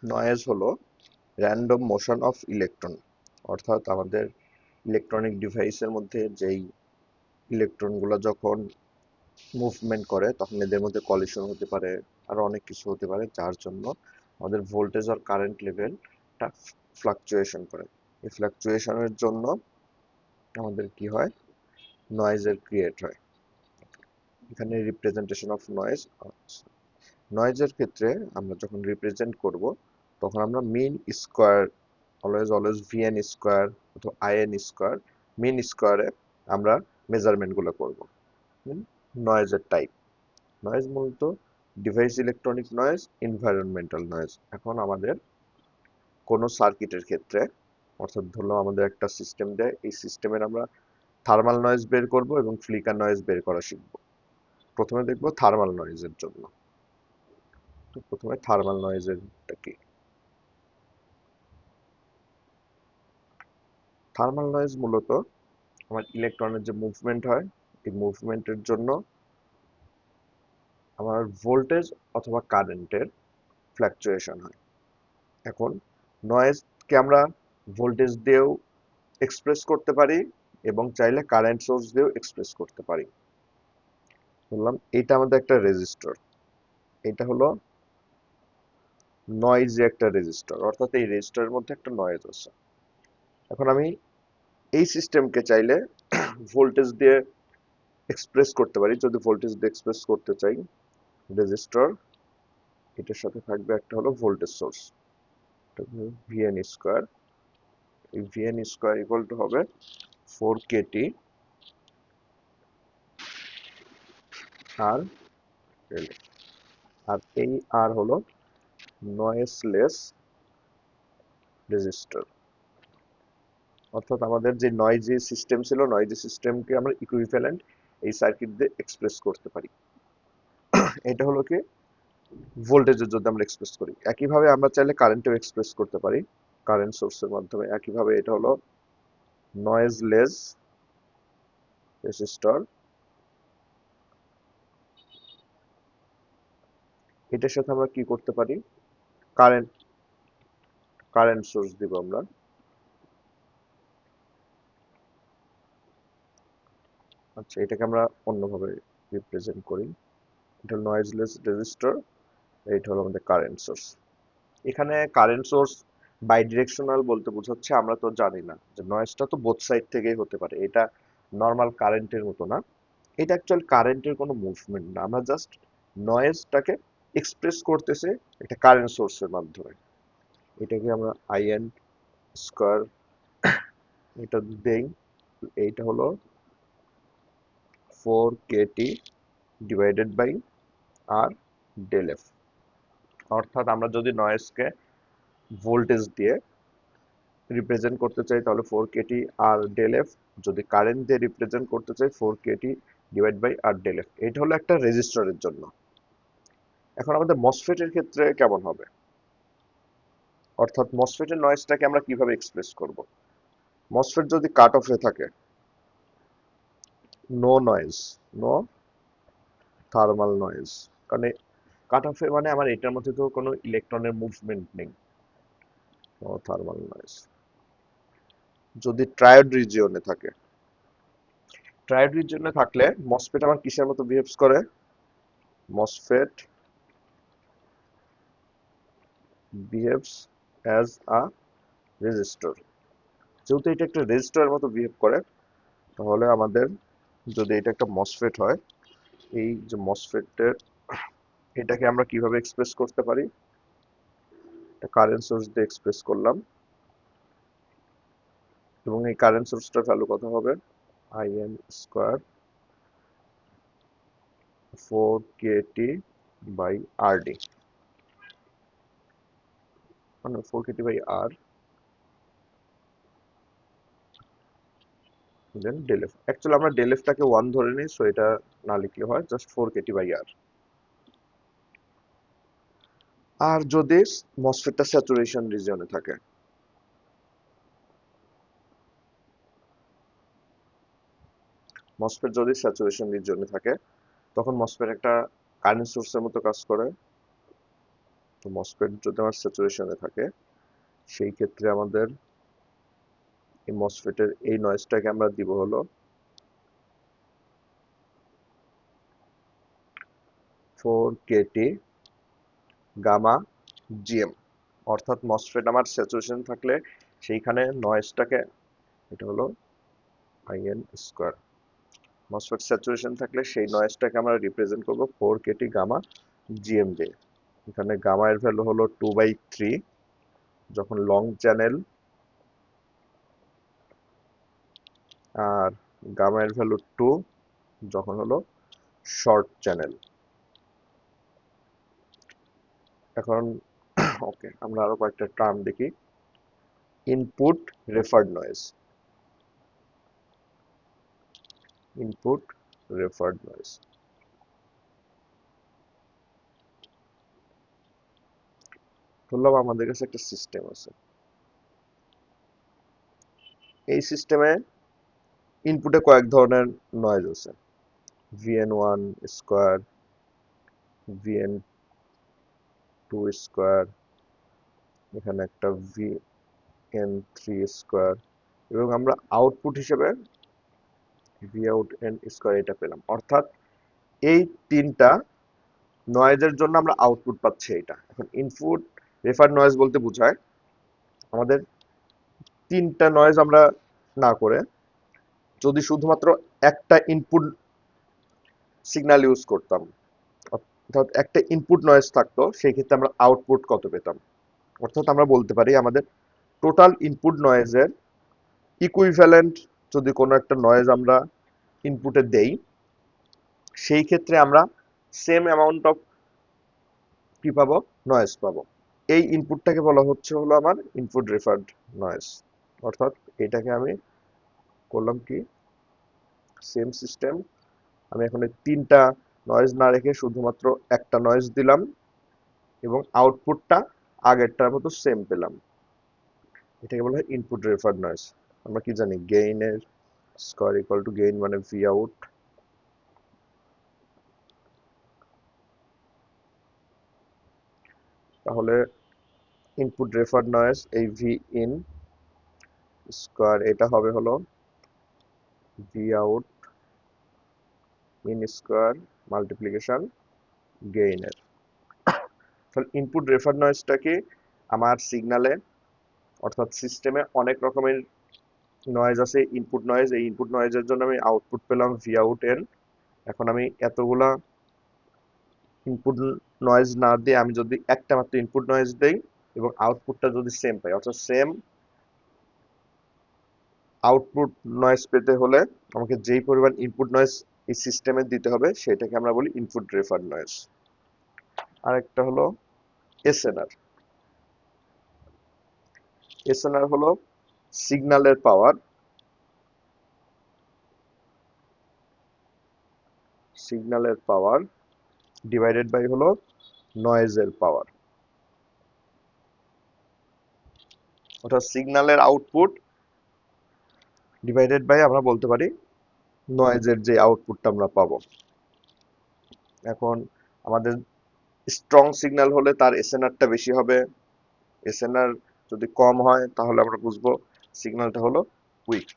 Noise হলো random motion of electron, অর্থাৎ আমাদের ইলেকট্রনিক ডিভাইসের মধ্যে যেই ইলেকট্রনগুলো যখন মুভমেন্ট করে তখন এদের মধ্যে কলিশন হতে পারে, আরো অনেক কিছু হতে পারে, যার জন্য আমাদের ভোল্টেজ আর কারেন্ট লেভেলটা ফ্লাকচুয়েশন করে। এই ফ্লাকচুয়েশনের জন্য আমাদের কি হয়, নয়েজের ক্রিয়েট হয়। এখানে রিপ্রেজেন্টেশন অফ নয়েজ। নয়েজের ক্ষেত্রে আমরা যখন রিপ্রেজেন্ট করব তখন আমরা mean square, always always VN square অথবা আইএন স্কোয়ার, মিন স্কোয়ারে আমরা মেজারমেন্টগুলো করব। নয়েজের টাইপ, নয়েজ মূলত device electronic noise, environmental noise. এখন আমাদের কোনো সার্কিটের ক্ষেত্রে, অর্থাৎ ধরলাম আমাদের একটা সিস্টেম দেয়, এই সিস্টেমের আমরা থার্মাল নয়েজ বের করব এবং ফ্লিকার নয়েজ বের করা শিখব। প্রথমে দেখব থার্মাল নয়েজের জন্য। তো প্রথমে থার্মাল নয়েজের কি, থার্মাল নয়েজ মূলত আমার ইলেকট্রনের যে মুভমেন্ট হয় এই মুভমেন্টের জন্য আমার ভোল্টেজ অথবা কারেন্টের ফ্ল্যাকচুয়েশন হয়। এখন নয়েজকে আমরা ভোল্টেজ দিয়েও এক্সপ্রেস করতে পারি এবং চাইলে কারেন্ট সোর্স দিয়েও এক্সপ্রেস করতে পারি। বললাম এটা আমাদের একটা রেজিস্টর, এটা হলো নয়েজি একটা রেজিস্টর, অর্থাৎ এই রেজিস্টরের মধ্যে একটা নয়েজ আছে। এখন আমি এই সিস্টেমকে চাইলে ভোল্টেজ দিয়ে এক্সপ্রেস করতে পারি। যদি ভোল্টেজ দিয়ে এক্সপ্রেস করতে চাই, রেজিস্টর এটার সাথে থাকবে একটা হলো ভোল্টেজ সোর্স, ভিএন স্কোয়ার। এই ভিএন স্কোয়ার ইকুয়াল টু হবে 4 kT আর এল, আর এই আর হলো নয়েসলেস রেজিস্টর। অর্থাৎ আমাদের যে নয়েজি সিস্টেম ছিল, নয়েজি সিস্টেমকে আমরা ইকুইভ্যালেন্ট এই সার্কিট দিয়ে এক্সপ্রেস করতে পারি। এটা হলো কি ভোল্টেজের যদি আমরা এক্সপ্রেস করি, একইভাবে আমরা চাইলে কারেন্টেও এক্সপ্রেস করতে পারি কারেন্ট সোর্সের মাধ্যমে। একইভাবে এটা হলো নয়েজলেস রেজিস্টর। এটার সাথে আমরা কি করতে পারি, কারেন্ট কারেন্ট সোর্স দিব আমরা। আচ্ছা, এটাকে আমরা অন্যভাবে রিপ্রেজেন্ট করি। এটা নয়েজলেস রেজিস্টর, এইটা হলো আমাদের কারেন্ট সোর্স। এখানে কারেন্ট সোর্স বাই ডিরেকশনাল বলতে বোঝাচ্ছে আমরা তো জানি না যে নয়েজটা তো বোথ সাইড থেকেই হতে পারে, এটা নর্মাল কারেন্টের মতো না। এটা অ্যাকচুয়াল কারেন্টের কোনো মুভমেন্ট না, আমরা জাস্ট নয়েজটাকে এক্সপ্রেস করতেছে একটা কারেন্ট সোর্সের মাধ্যমে। এটাকে আমরা আইএন স্কোয়ার এটা দেই। এইটা হলো 4 kT divided by R del F. অর্থাৎ আমরা যদি নয়েজকে ভোল্টেজ দিয়ে রিপ্রেজেন্ট করতে চাই তাহলে 4 kT আর ডেল এফ, যদি কারেন্ট দিয়ে রিপ্রেজেন্ট করতে চাই 4 kT divide by R del f. এটা হলো একটা রেজিস্টরের জন্য। এখন আমাদের মসফেটের ক্ষেত্রে কেমন হবে, অর্থাৎ মসফেটের নয়েজটাকে আমরা কিভাবে এক্সপ্রেস করব। মসফেট যদি কাট অফে থাকে, no noise, no thermal noise, কারণ কাট অফে মানে আমার এটার মধ্যে তো কোনো ইলেকট্রনের মুভমেন্ট নেই, নো থার্মাল নয়েজ। যদি ট্রায়োড রিজিয়নে থাকে, ট্রায়োড রিজিয়নে থাকলে মসফেট আমার কিসের মতো বিহেভস করে, MOSFET behaves as a resistor. যেহেতু এটা একটা রেজিস্টরের মতো বিহেভ করে, তাহলে আমাদের যদি এটা একটা মসফেট হয়, এই যে মসফেটের এটাকে আমরা কিভাবে এক্সপ্রেস করতে পারি, কারেন্ট সোর্স দিয়ে এক্সপ্রেস করলাম এবং এই কারেন্ট সোর্সটার ভ্যালু কত হবে, I N square 4 kT by R D, মানে 4 kT by R then del f. Actually আমরা ডেল এফটাকে 1 ধরে নিই, সো এটা না লিখলে হয় জাস্ট 4 kT বাই আর। আর যদি মসফেটটা স্যাচুরেশন রিজিয়নে থাকে, মসফেট যদি স্যাচুরেশন রিজিয়নে থাকে তখন মসফেট একটা কারেন্ট সোর্সের মতো কাজ করে। তো মসফেট যদি আমার স্যাচুরেশনে থাকে সেই ক্ষেত্রে আমাদের এই মসফেটের এই নয়েজটাকে আমরা দিব হলো 4kT গামা জিএম। অর্থাৎ মসফেট আমার স্যাচুরেশন থাকলে সেইখানে নয়েজটাকে, এটা হলো আইএন স্কোয়ার, মসফেট স্যাচুরেশন থাকলে সেই নয়েজটাকে আমরা রিপ্রেজেন্ট করব 4kT গামা জিএম দিয়ে। এখানে গামা এর ভ্যালু হলো 2/3 যখন লং চ্যানেল, আর গামা এর ভ্যালু 2 যখন হলো শর্ট চ্যানেল। এখন ওকে, আমরা আরো কয়েকটা টার্ম দেখি। Input referred noise, input referred noise. ধরলাম আমাদের কাছে একটা সিস্টেম আছে, এই সিস্টেমে ইনপুটে কয়েক ধরনের নয়েজ আছে, vn1 স্কোয়ার, vn2 স্কোয়ার, এখানে একটা vn3 স্কোয়ার, এবং আমরা আউটপুট হিসেবে vout n স্কোয়ার এটা পেলাম। অর্থাৎ এই তিনটা নয়েজের জন্য আমরা আউটপুট পাচ্ছি এটা। এখন ইনপুট রেফার নয়েজ বলতে বোঝায় আমাদের তিনটা নয়েজ আমরা না করে যদি শুধুমাত্র একটা ইনপুট সিগন্যাল ইউজ করতাম, অর্থাৎ একটা ইনপুট নয়েজ থাকতো, সেই ক্ষেত্রে আমরা আউটপুট কত পেতাম। অর্থাৎ আমরা বলতে পারি আমাদের টোটাল ইনপুট নয়েজের ইকুইভ্যালেন্ট যদি কোনো একটা নয়েজ আমরা ইনপুটে দেই, সেই ক্ষেত্রে আমরা সেম অ্যামাউন্ট অফ কি পাবো, নয়েজ পাবো। এই ইনপুটটাকে বলা হচ্ছে হলো আমার ইনপুট রেফার্ড নয়েজ। অর্থাৎ এটাকে আমি করলাম কি, সেম সিস্টেম, আমি এখন এই তিনটা নয়েজ না রেখে শুধুমাত্র একটা নয়েজ দিলাম এবং আউটপুটটা আগেরটার মতো সেম পেলাম। এটাকে বলা হয় ইনপুট রেফার্ড নয়েজ। আমরা কি জানি, গেইনের স্কোয়ার ইকুয়াল টু গেইন মানে ভি আউট, তাহলে ইনপুট রেফার্ড নয়েজ এই ভি ইন স্কোয়ার এটা হবে হলো V out in square multiplication গেইনের। তাহলে ইনপুট রেফার নয়েজটাকে আমার সিগনালে, অর্থাৎ সিস্টেমে অনেক রকমের নয়েজ আছে ইনপুট নয়েজ, এই ইনপুট নয়েজের জন্য আমি আউটপুট পেলাম ভি আউট এন। এখন আমি এতগুলা ইনপুট নয়েজ না দিয়ে আমি যদি একটা মাত্র ইনপুট নয়েজ দেই এবং আউটপুটটা যদি সেম পাই, অর্থাৎ সেম আউটপুট নয়েজ পেতে হলে আমাকে যেই পরিমাণ ইনপুট নয়েজ এই সিস্টেমে দিতে হবে সেটাকে আমরা বলি ইনপুট রেফার নয়েজ। আরেকটা হলো এসএনআর। এসএনআর হলো সিগন্যালের পাওয়ার, সিগন্যালের পাওয়ার ডিভাইডেড বাই হলো নয়েজের পাওয়ার। অর্থাৎ সিগন্যালের আউটপুট ডিভাইডেড বাই আমরা বলতে পারি নয়েজের যে আউটপুটটা আমরা পাবো। এখন আমাদের স্ট্রং সিগন্যাল হলে তার এসএনআরটা বেশি হবে, এসএনআর যদি কম হয় তাহলে আমরা বুঝবো সিগন্যালটা হলো উইক।